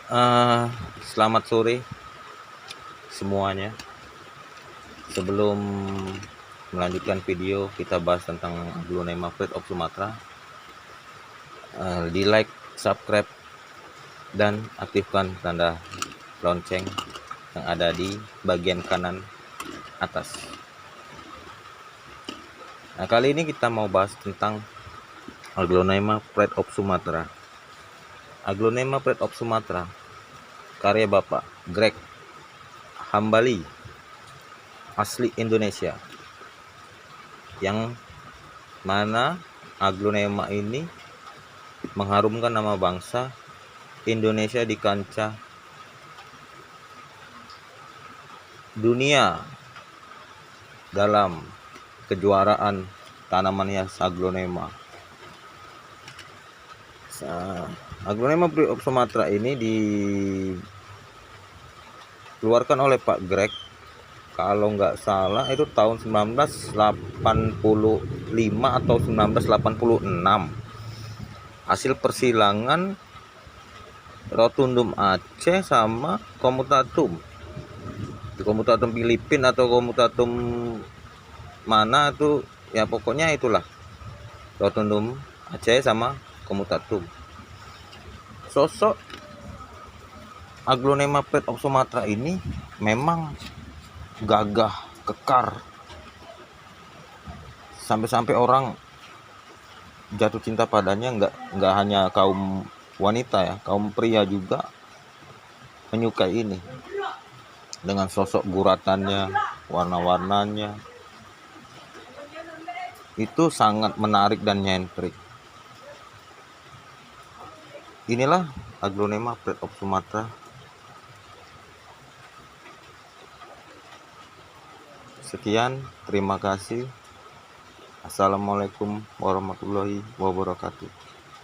Eh, Selamat sore semuanya. Sebelum melanjutkan video, kita bahas tentang Aglonema Plate of Sumatra. Di like, subscribe, dan aktifkan tanda lonceng yang ada di bagian kanan atas. Nah, kali ini kita mau bahas tentang Aglonema Plate of Sumatra. Aglonema Plate of Sumatra, karya Bapak Greg Hambali, asli Indonesia, yang mana Aglonema ini mengharumkan nama bangsa Indonesia di kancah dunia dalam kejuaraan tanaman hias Aglonema. Aglonema Plate of Sumatra ini dikeluarkan oleh Pak Greg, kalau nggak salah itu tahun 1985 atau 1986, hasil persilangan Rotundum Aceh sama Comutatum. Comutatum Filipina atau Comutatum mana itu ya, pokoknya itulah Rotundum Aceh sama Comutatum. Sosok Aglonema Plate of Sumatra ini memang gagah, kekar, sampai-sampai orang jatuh cinta padanya. Nggak hanya kaum wanita ya, kaum pria juga menyukai ini dengan sosok guratannya, warna-warnanya itu sangat menarik dan nyentrik. Inilah Aglonema Plate of Sumatra. Sekian, terima kasih. Assalamualaikum warahmatullahi wabarakatuh.